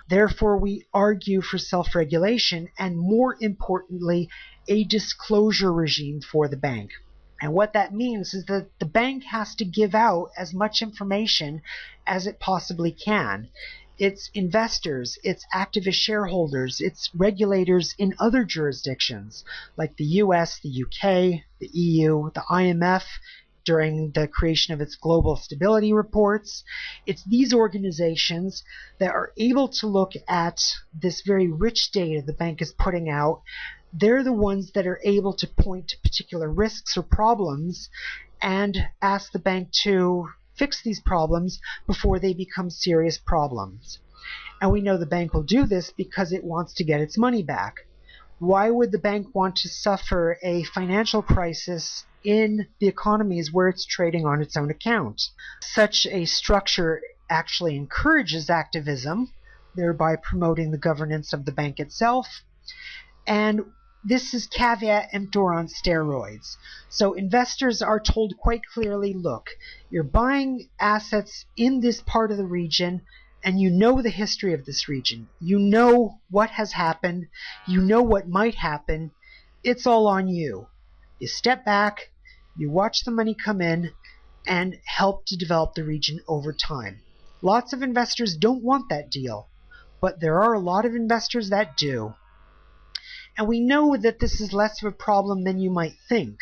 Therefore, we argue for self-regulation and, more importantly, a disclosure regime for the bank. And what that means is that the bank has to give out as much information as it possibly can. Its investors, its activist shareholders, its regulators in other jurisdictions like the US, the UK, the EU, the IMF, during the creation of its global stability reports. It's these organizations that are able to look at this very rich data the bank is putting out. They're the ones that are able to point to particular risks or problems and ask the bank to fix these problems before they become serious problems. And we know the bank will do this because it wants to get its money back. Why would the bank want to suffer a financial crisis in the economies where it's trading on its own account? Such a structure actually encourages activism, thereby promoting the governance of the bank itself. And this is caveat emptor on steroids. So investors are told quite clearly, look, you're buying assets in this part of the region, and you know the history of this region. You know what has happened. You know what might happen. It's all on you. You step back, you watch the money come in, and help to develop the region over time. Lots of investors don't want that deal, but there are a lot of investors that do. And we know that this is less of a problem than you might think.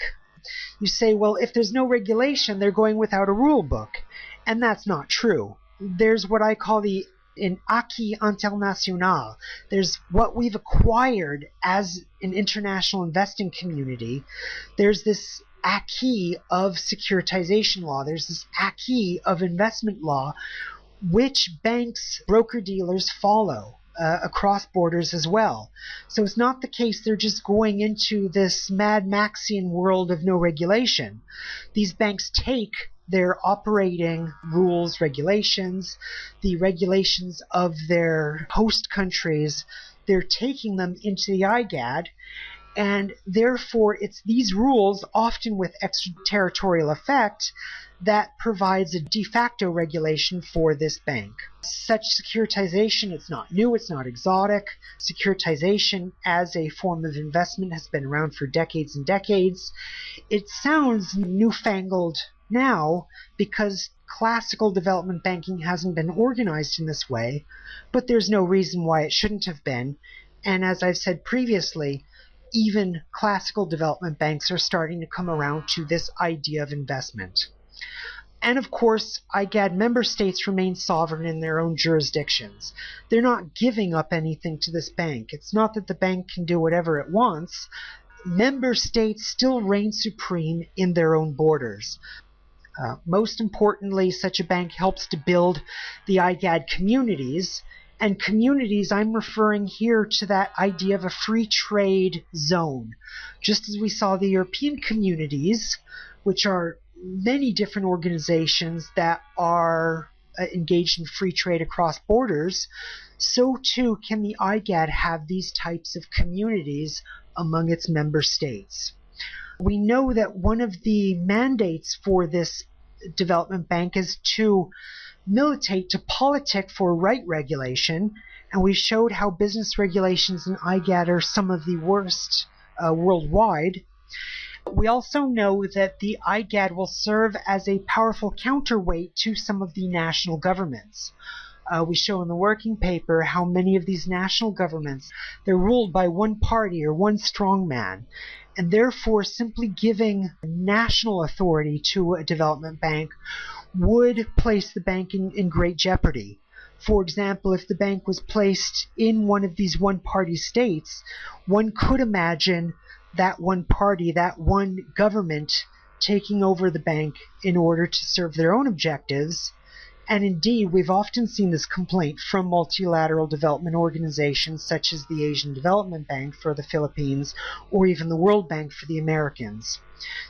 You say, well, if there's no regulation, they're going without a rule book. And that's not true. There's what I call an acquis international. There's what we've acquired as an international investing community. There's this acquis of securitization law. There's this acquis of investment law, which banks, broker-dealers follow across borders as well. So it's not the case they're just going into this Mad Maxian world of no regulation. These banks take their operating rules, regulations, the regulations of their host countries, they're taking them into the IGAD, and therefore it's these rules, often with extraterritorial effect, that provides a de facto regulation for this bank. Such securitization, it's not new, it's not exotic. Securitization as a form of investment has been around for decades and decades. It sounds newfangled now because classical development banking hasn't been organized in this way, but there's no reason why it shouldn't have been. And as I've said previously, even classical development banks are starting to come around to this idea of investment. And of course, IGAD member states remain sovereign in their own jurisdictions. They're not giving up anything to this bank. It's not that the bank can do whatever it wants. Member states still reign supreme in their own borders. Most importantly, such a bank helps to build the IGAD communities. And communities, I'm referring here to that idea of a free trade zone. Just as we saw the European communities, which are many different organizations that are engaged in free trade across borders, so too can the IGAD have these types of communities among its member states. We know that one of the mandates for this development bank is to militate, to politic for right regulation, and we showed how business regulations in IGAD are some of the worst worldwide. We also know that the IGAD will serve as a powerful counterweight to some of the national governments. We show in the working paper how many of these national governments, they're ruled by one party or one strongman, and therefore simply giving national authority to a development bank would place the bank in great jeopardy. For example, if the bank was placed in one of these one-party states, one could imagine that one party, that one government, taking over the bank in order to serve their own objectives. And indeed, we've often seen this complaint from multilateral development organizations such as the Asian Development Bank for the Philippines or even the World Bank for the Americans.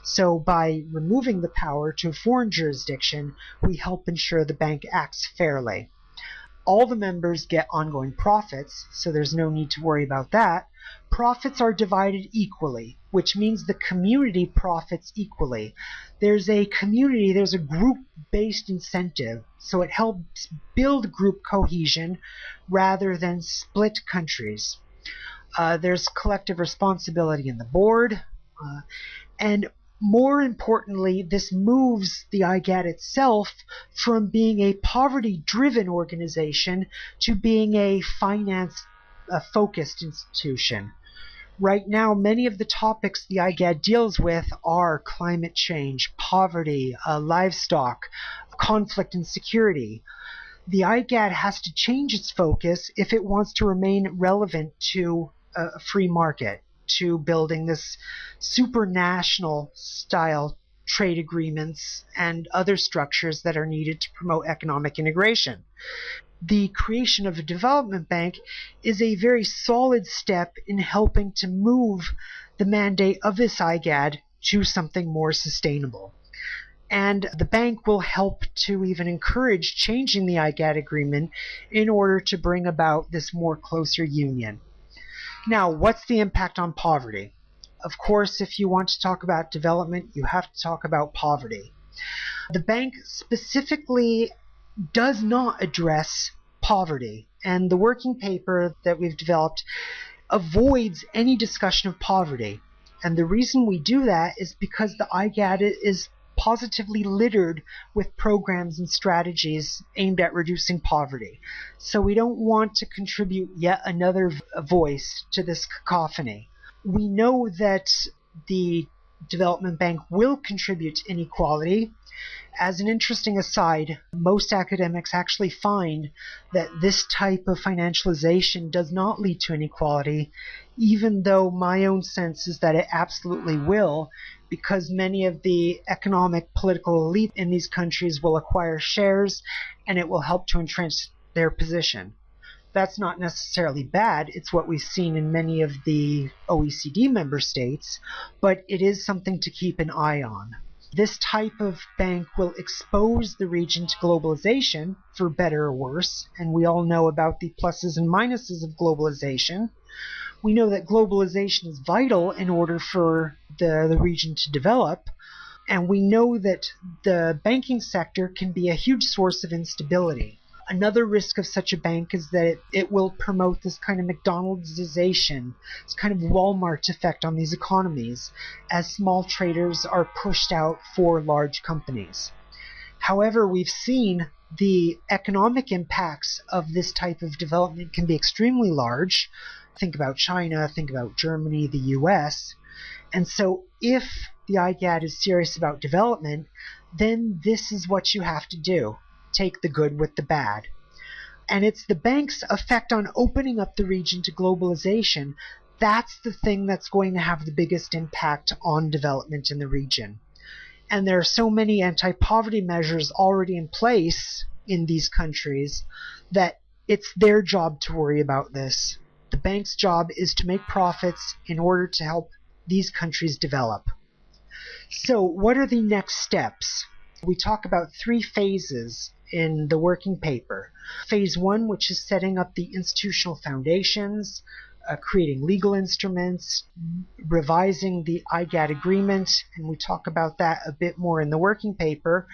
So by removing the power to a foreign jurisdiction, we help ensure the bank acts fairly. All the members get ongoing profits, so there's no need to worry about that. Profits are divided equally, which means the community profits equally. There's a community, there's a group-based incentive, so it helps build group cohesion rather than split countries. There's collective responsibility in the board, and more importantly, this moves the IGAD itself from being a poverty-driven organization to being a finance-focused institution. Right now, many of the topics the IGAD deals with are climate change, poverty, livestock, conflict and security. The IGAD has to change its focus if it wants to remain relevant to a free market, to building this supranational style trade agreements and other structures that are needed to promote economic integration. the creation of a development bank is a very solid step in helping to move the mandate of this IGAD to something more sustainable. And the bank will help to even encourage changing the IGAD agreement in order to bring about this more closer union. Now, what's the impact on poverty? Of course, if you want to talk about development, you have to talk about poverty. The bank specifically does not address poverty, and the working paper that we've developed avoids any discussion of poverty. And the reason we do that is because the IGAD is positively littered with programs and strategies aimed at reducing poverty. So we don't want to contribute yet another voice to this cacophony. We know that the Development Bank will contribute to inequality. As an interesting aside, most academics actually find that this type of financialization does not lead to inequality, even though my own sense is that it absolutely will, because many of the economic political elite in these countries will acquire shares and it will help to entrench their position. That's not necessarily bad. It's what we've seen in many of the OECD member states, but it is something to keep an eye on. This type of bank will expose the region to globalization, for better or worse, and we all know about the pluses and minuses of globalization. We know that globalization is vital in order for the region to develop, and we know that the banking sector can be a huge source of instability. Another risk of such a bank is that it will promote this kind of McDonald'sization, this kind of Walmart effect on these economies, as small traders are pushed out for large companies. However, we've seen the economic impacts of this type of development can be extremely large. Think about China, think about Germany, the US. And so if the IGAD is serious about development, then this is what you have to do. Take the good with the bad. And it's the bank's effect on opening up the region to globalization that's the thing that's going to have the biggest impact on development in the region. And there are so many anti-poverty measures already in place in these countries that it's their job to worry about this. The bank's job is to make profits in order to help these countries develop. So what are the next steps? We talk about 3 phases in the working paper. Phase 1, which is setting up the institutional foundations, creating legal instruments, revising the IGAD agreement, and we talk about that a bit more in the working paper.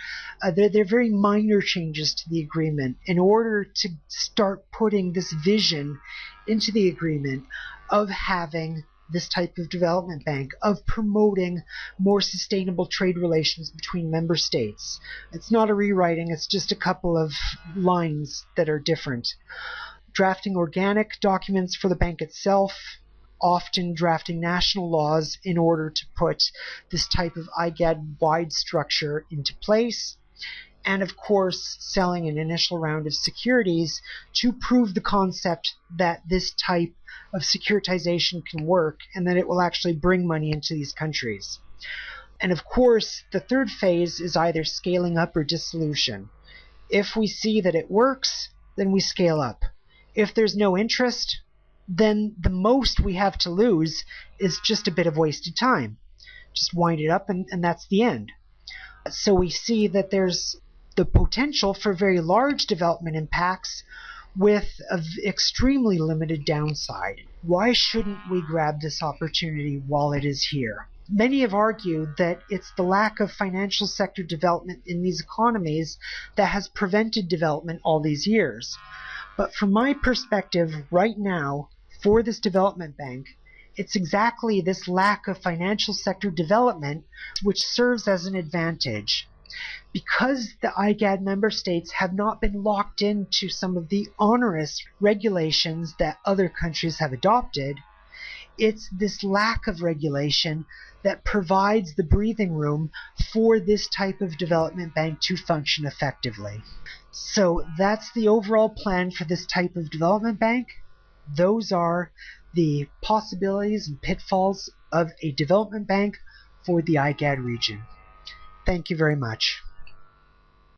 They're very minor changes to the agreement in order to start putting this vision into the agreement of having this type of development bank, of promoting more sustainable trade relations between member states. It's not a rewriting, it's just a couple of lines that are different. Drafting organic documents for the bank itself, often drafting national laws in order to put this type of IGAD-wide structure into place. And of course, selling an initial round of securities to prove the concept that this type of securitization can work and that it will actually bring money into these countries. And of course, the third phase is either scaling up or dissolution. If we see that it works, then we scale up. If there's no interest, then the most we have to lose is just a bit of wasted time. Just wind it up and that's the end. So we see that there's the potential for very large development impacts with an extremely limited downside. Why shouldn't we grab this opportunity while it is here? Many have argued that it's the lack of financial sector development in these economies that has prevented development all these years. But from my perspective right now, for this development bank, it's exactly this lack of financial sector development which serves as an advantage. Because the IGAD member states have not been locked into some of the onerous regulations that other countries have adopted, it's this lack of regulation that provides the breathing room for this type of development bank to function effectively. So that's the overall plan for this type of development bank. Those are the possibilities and pitfalls of a development bank for the IGAD region. Thank you very much.